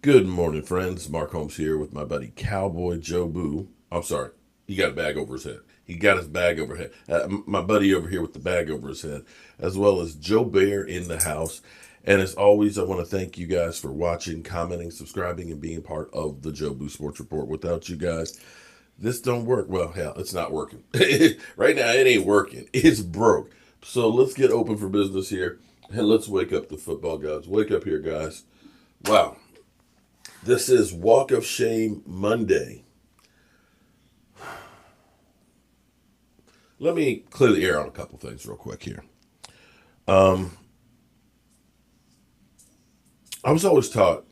Good morning, friends. Mark Holmes here with my buddy Cowboy Joe Boo. I'm sorry, he got a bag over his head. He got his bag over his head. My buddy over here with the bag over his head, as well as Joe Bear in the house. And as always, I want to thank you guys for watching, commenting, subscribing, and being part of the Joe Boo Sports Report. Without you guys, this don't work. Well, hell, it's not working. Right now, it ain't working. It's broke. So let's get open for business here. And let's wake up the football gods. Wake up here, guys. Wow. This is Walk of Shame Monday. Let me clear the air on a couple things real quick here. I was always taught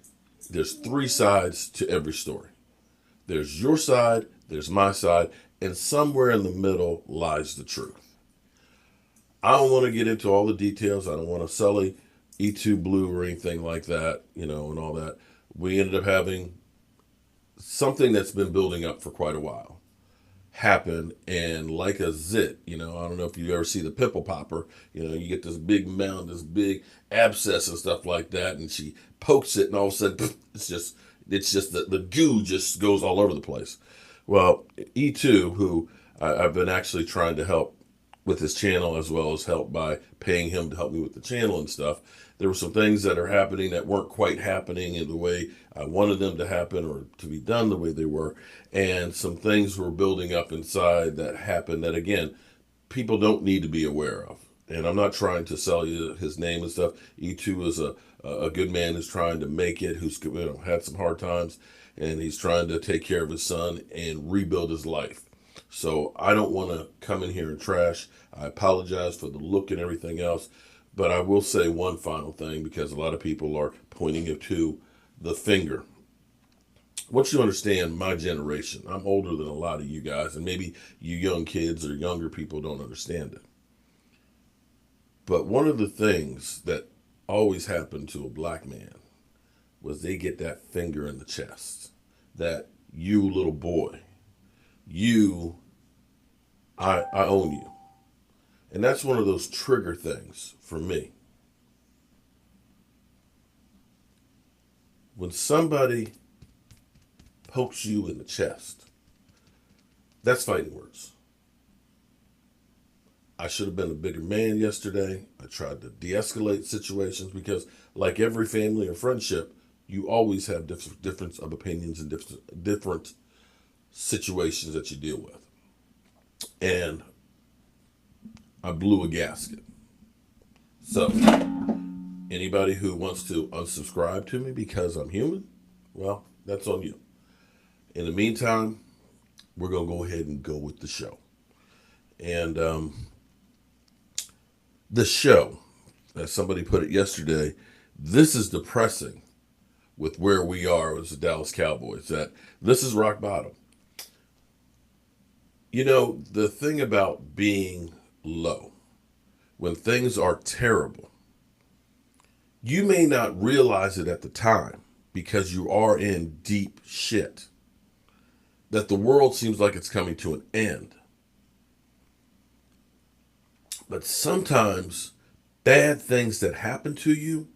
there's three sides to every story. There's your side, there's my side, and somewhere in the middle lies the truth. I don't want to get into all the details. I don't want to sully E2 Blue or anything like that, and all that. We ended up having something that's been building up for quite a while happen, and like a zit, I don't know if you ever see the pimple popper, you get this big mound, this big abscess and stuff like that, and she pokes it, and all of a sudden, it's just the goo just goes all over the place. Well, E2, who I've been actually trying to help with his channel, as well as help by paying him to help me with the channel and stuff. There were some things that are happening that weren't quite happening in the way I wanted them to happen or to be done the way they were. And some things were building up inside that happened that, again, people don't need to be aware of. And I'm not trying to sell you his name and stuff. E2 is a good man who's trying to make it, who's had some hard times, and he's trying to take care of his son and rebuild his life. So I don't want to come in here and trash. I apologize for the look and everything else. But I will say one final thing, because a lot of people are pointing it to the finger. Once you understand my generation, I'm older than a lot of you guys, and maybe you young kids or younger people don't understand it. But one of the things that always happened to a black man was they get that finger in the chest. That you little boy, I own you. And that's one of those trigger things for me. When somebody pokes you in the chest, that's fighting words. I should have been a bigger man yesterday. I tried to de-escalate situations because, like every family or friendship, you always have difference of opinions and different situations that you deal with. And I blew a gasket. So, anybody who wants to unsubscribe to me because I'm human, well, that's on you. In the meantime, we're going to go ahead and go with the show. And the show, as somebody put it yesterday, this is depressing with where we are as the Dallas Cowboys. That this is rock bottom. The thing about being low, when things are terrible, you may not realize it at the time because you are in deep shit, that the world seems like it's coming to an end. But sometimes bad things that happen to you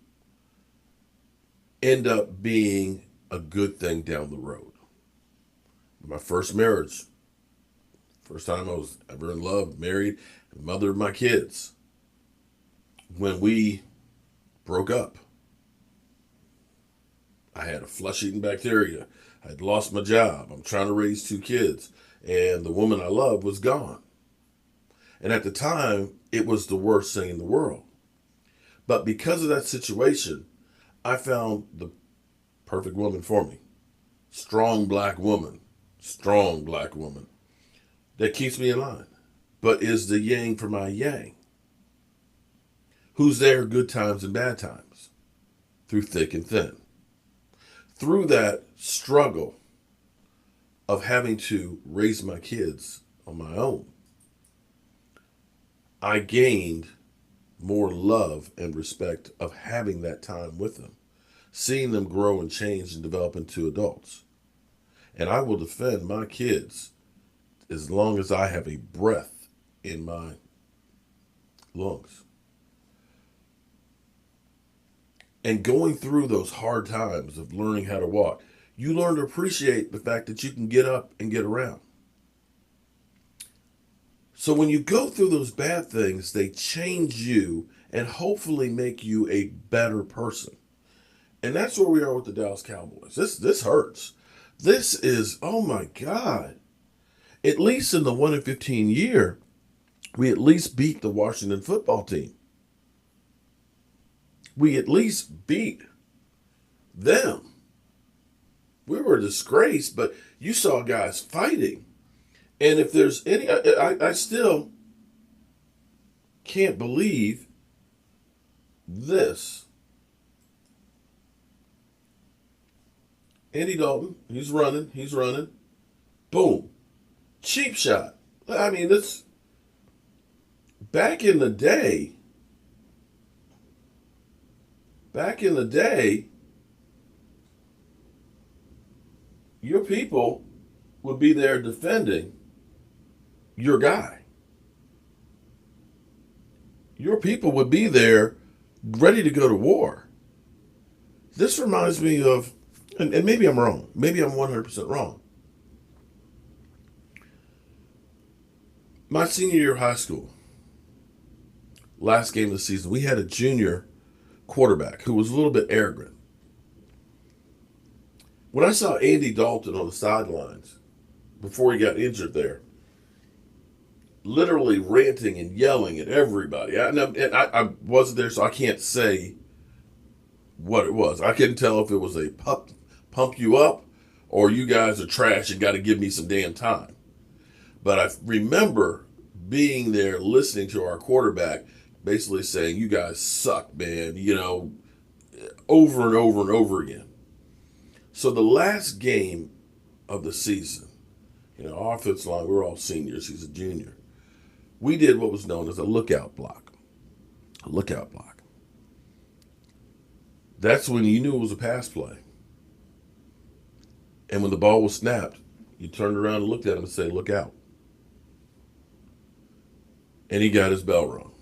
end up being a good thing down the road. My first marriage, first time I was ever in love, married, mother of my kids. When we broke up, I had a flesh-eating bacteria. I had lost my job. I'm trying to raise two kids. And the woman I loved was gone. And at the time, it was the worst thing in the world. But because of that situation, I found the perfect woman for me. Strong black woman that keeps me in line, but is the yang for my yang. Who's there good times and bad times, through thick and thin. Through that struggle of having to raise my kids on my own, I gained more love and respect of having that time with them, seeing them grow and change and develop into adults. And I will defend my kids as long as I have a breath in my lungs. And going through those hard times of learning how to walk, you learn to appreciate the fact that you can get up and get around. So when you go through those bad things, they change you and hopefully make you a better person. And that's where we are with the Dallas Cowboys. This hurts. This is, oh my God. At least in the 1-15 year, we at least beat the Washington football team. We at least beat them. We were a disgrace, but you saw guys fighting. And if there's any, I still can't believe this. Andy Dalton, he's running. Boom. Cheap shot. I mean, this, back in the day, your people would be there defending your guy. Your people would be there ready to go to war. This reminds me of, and maybe I'm wrong. Maybe I'm 100% wrong. My senior year of high school, last game of the season, we had a junior quarterback who was a little bit arrogant. When I saw Andy Dalton on the sidelines before he got injured there, literally ranting and yelling at everybody. I wasn't there, so I can't say what it was. I couldn't tell if it was a pump you up or you guys are trash and got to give me some damn time. But I remember being there listening to our quarterback basically saying, you guys suck, man, over and over and over again. So the last game of the season, our offensive line, we were all seniors, he's a junior. We did what was known as a lookout block. A lookout block. That's when you knew it was a pass play. And when the ball was snapped, you turned around and looked at him and said, look out. And he got his bell rung.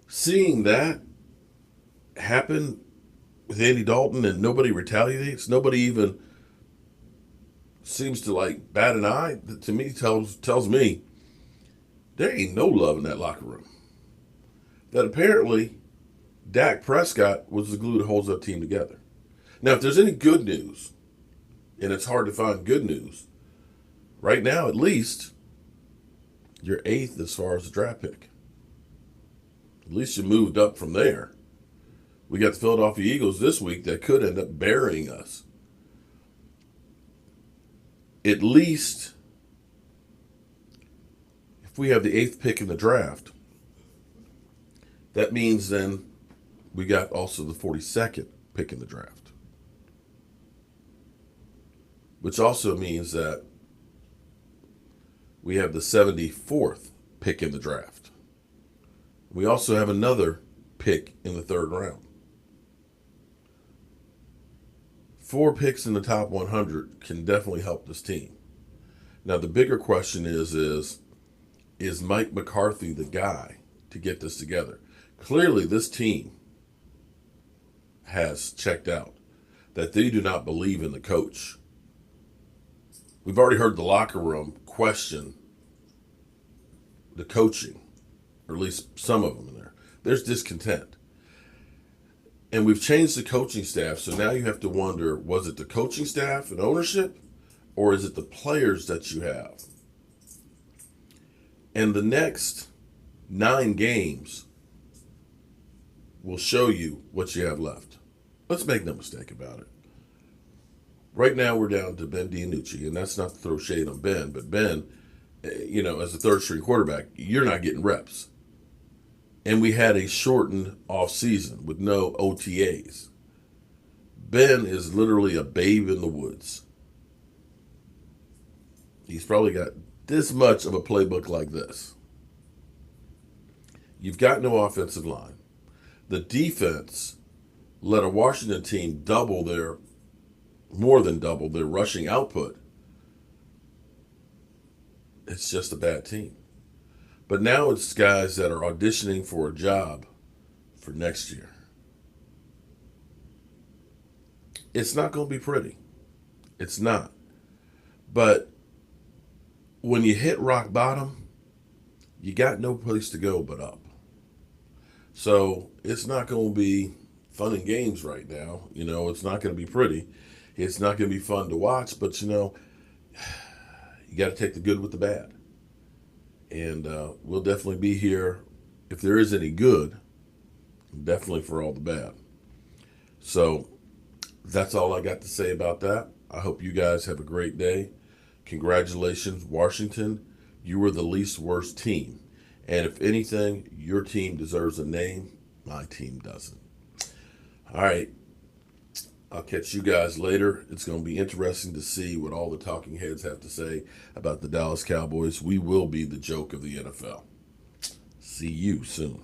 Seeing that happen with Andy Dalton and nobody retaliates, nobody even seems to bat an eye, to me tells me there ain't no love in that locker room. That apparently Dak Prescott was the glue that holds that team together. Now, if there's any good news, and it's hard to find good news, right now at least, you're 8th as far as the draft pick. At least you moved up from there. We got the Philadelphia Eagles this week that could end up burying us. At least, if we have the 8th pick in the draft, that means then we got also the 42nd pick in the draft. Which also means that we have the 74th pick in the draft. We also have another pick in the 3rd round. 4 picks in the top 100 can definitely help this team. Now, the bigger question is Mike McCarthy the guy to get this together? Clearly, this team has checked out, that they do not believe in the coach. We've already heard the locker room question the coaching, or at least some of them in there. There's discontent. And we've changed the coaching staff, so now you have to wonder, was it the coaching staff and ownership, or is it the players that you have? And the next 9 games will show you what you have left. Let's make no mistake about it. Right now we're down to Ben DiNucci, and that's not to throw shade on Ben, but Ben, as a 3rd-string quarterback, you're not getting reps. And we had a shortened off season with no OTAs. Ben is literally a babe in the woods. He's probably got this much of a playbook like this. You've got no offensive line. The defense let a Washington team more than double their rushing output. It's just a bad team. But now it's guys that are auditioning for a job for next year. It's not going to be pretty. It's not. But when you hit rock bottom, you got no place to go but up. So it's not going to be fun and games right now. It's not going to be pretty. It's not going to be fun to watch, but you got to take the good with the bad. And we'll definitely be here if there is any good, definitely for all the bad. So that's all I got to say about that. I hope you guys have a great day. Congratulations, Washington. You were the least worst team. And if anything, your team deserves a name. My team doesn't. All right. I'll catch you guys later. It's going to be interesting to see what all the talking heads have to say about the Dallas Cowboys. We will be the joke of the NFL. See you soon.